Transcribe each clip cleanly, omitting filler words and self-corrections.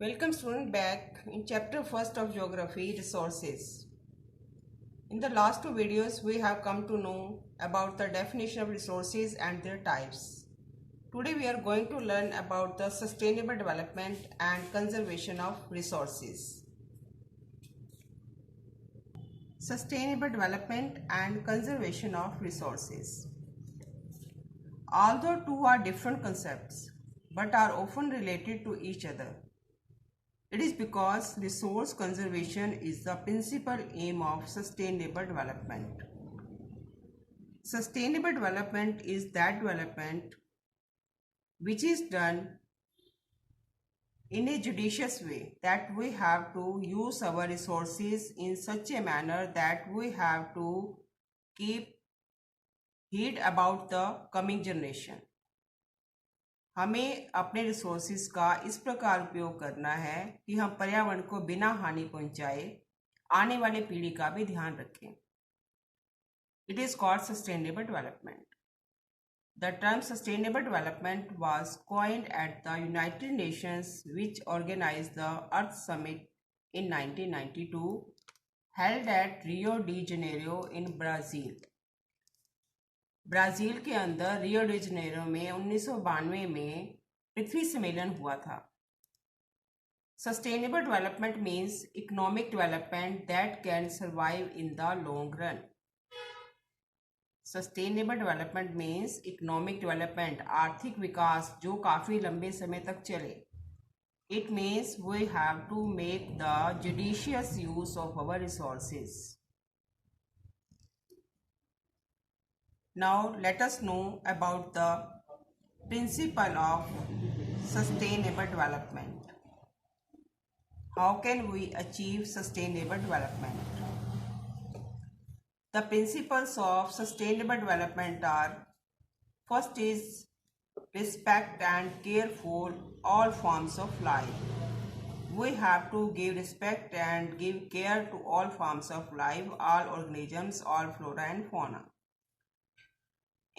Welcome student back in chapter first of geography resources. In the last two videos we have come to know about the definition of resources and their types. Today we are going to learn about the sustainable development and conservation of resources. Sustainable development and conservation of resources. Although two are different concepts but are often related to each other. It is because resource conservation is the principal aim of sustainable development. Sustainable development is that development which is done in a judicious way, that we have to use our resources in such a manner that we have to keep heed about the coming generation. हमें अपने resources का इस प्रकार उपयोग करना है कि हम पर्यावरण को बिना हानि पहुंचाए आने वाले पीढ़ी का भी ध्यान रखें. It is called sustainable development. The term sustainable development was coined at the United Nations, which organized the Earth Summit in 1992, held at Rio de Janeiro in Brazil. Brazil के अंदर रियो डी जनेरो में 1992 में पृथ्वी सम्मेलन हुआ था. Sustainable development means economic development that can survive in the long run. Sustainable development means economic development, आर्थिक विकास जो काफ़ी लंबे समय तक चले. It means we have to make the judicious use of our resources. Now let us know about the principle of sustainable development. How can we achieve sustainable development? The principles of sustainable development are: first is respect and care for all forms of life. We have to give respect and give care to all forms of life, all organisms, all flora and fauna.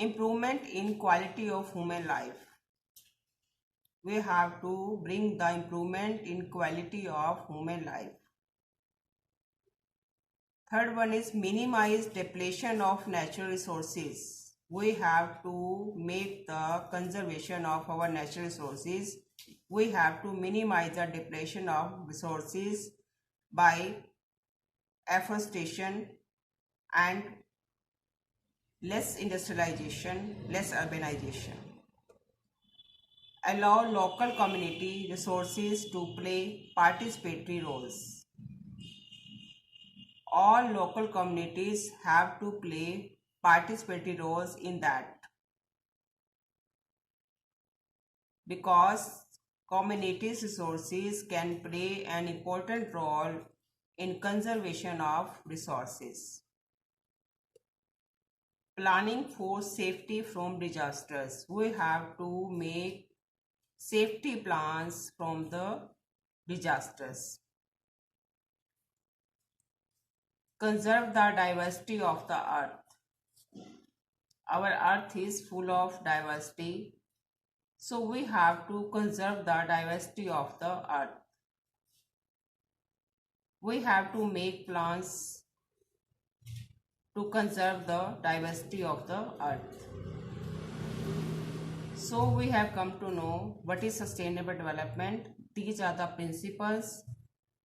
Improvement in quality of human life. We have to bring the improvement in quality of human life. Third one is minimize depletion of natural resources. We have to make the conservation of our natural resources. We have to minimize the depletion of resources by afforestation and less industrialization, less urbanization. Allow local community resources to play participatory roles. All local communities have to play participatory roles in that, because communities' resources can play an important role in conservation of resources. Planning for safety from disasters. We have to make safety plans from the disasters. Conserve the diversity of the earth. Our earth is full of diversity, so we have to conserve the diversity of the earth. We have to make plans to conserve the diversity of the earth. So we have come to know what is sustainable development. These are the principles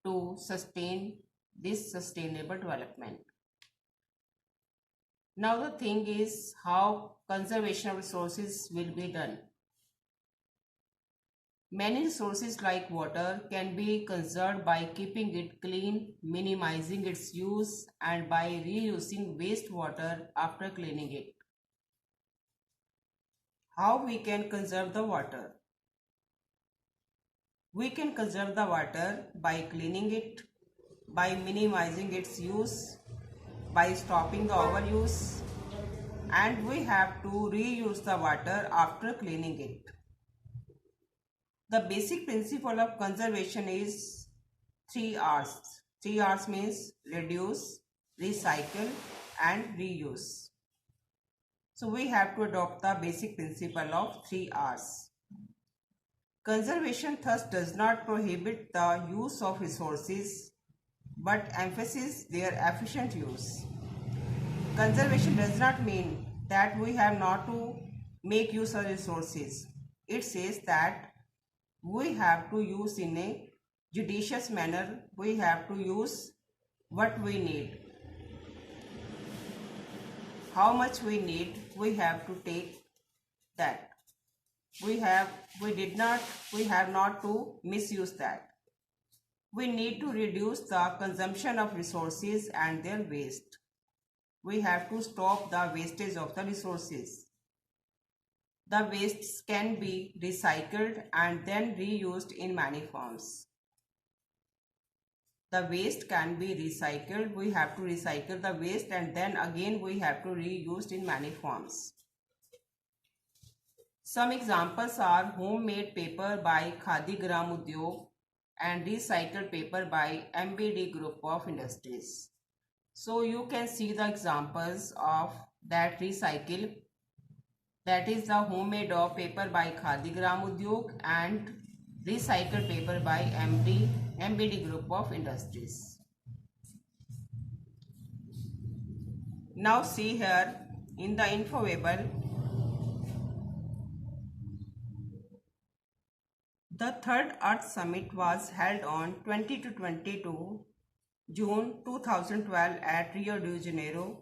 to sustain this sustainable development. Now the thing is how conservation of resources will be done. Many resources like water can be conserved by keeping it clean, minimizing its use, and by reusing wastewater after cleaning it. How we can conserve the water? We can conserve the water by cleaning it, by minimizing its use, by stopping the overuse, and we have to reuse the water after cleaning it. The basic principle of conservation is 3 R's. 3 R's means reduce, recycle and reuse. So we have to adopt the basic principle of 3 R's. Conservation thus does not prohibit the use of resources but emphasizes their efficient use. Conservation does not mean that we have not to make use of resources. It says that we have to use in a judicious manner. We have to use what we need. How much we need, we have to take that. We have not to misuse that. We need to reduce the consumption of resources and their waste. We have to stop the wastage of the resources. The wastes can be recycled and then reused in many forms. The waste can be recycled. We have to recycle the waste and then again we have to reuse in many forms. Some examples are homemade paper by Khadi Gram Udyog and recycled paper by MBD Group of Industries. So you can see the examples of that recycle. That is the homemade of paper by Khadi Gram Udyog and recycled paper by MBD Group of Industries. Now see here in the infovable, the third Earth Summit was held on 20 to 22 June 2012 at Rio de Janeiro,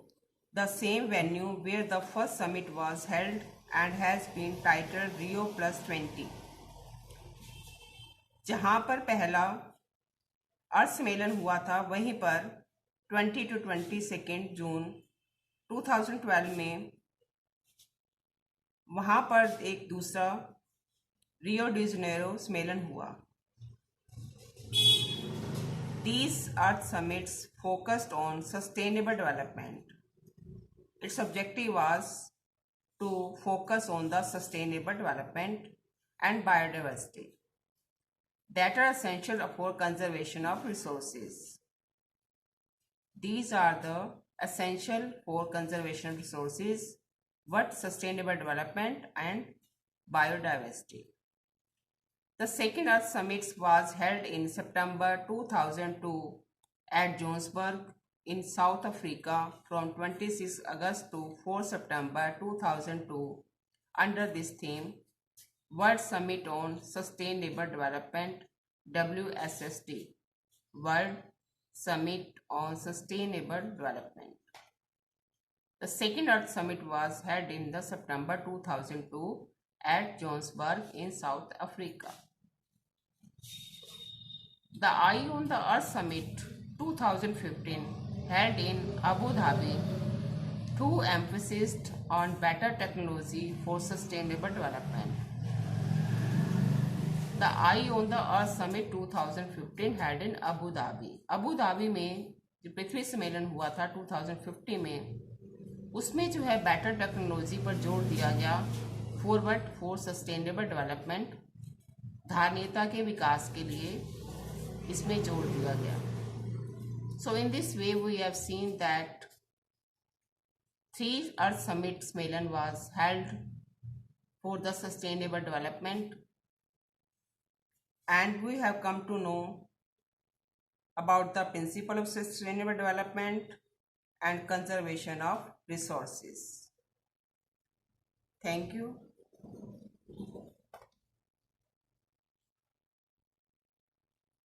the same venue where the first summit was held and has been titled Rio Plus 20. जहाँ पर पहला अर्थ सम्मेलन हुआ था वहीं पर 20 to 22 जून 2012 में वहाँ पर एक दूसरा रियो डी जनेरो सम्मेलन हुआ. These Earth Summits focused on sustainable development. Its objective was to focus on the sustainable development and biodiversity that are essential for conservation of resources. These are the essential for conservation of resources, what sustainable development and biodiversity. The second Earth Summit was held in September 2002 at Johannesburg in South Africa from 26 August to 4 September 2002 under this theme, World Summit on Sustainable Development, WSSD, World Summit on Sustainable Development. The second Earth Summit was held in the September 2002 at Johannesburg in South Africa. The Eye on the Earth Summit 2015 held in Abu Dhabi to emphasized on better technology for sustainable development. The Eye on the Earth Summit 2015 held in Abu Dhabi. Abu Dhabi में जो पृथ्वी सम्मेलन हुआ था 2015 में, उसमें जो है better technology पर जोर दिया गया, फॉरवर्ड फॉर सस्टेनेबल डेवलपमेंट, धारणीयता के विकास के लिए इसमें जोर दिया गया. So in this way we have seen that 3 Earth Summit सम्मेलन was held for the sustainable development, and we have come to know about the principle of sustainable development and conservation of resources. Thank you.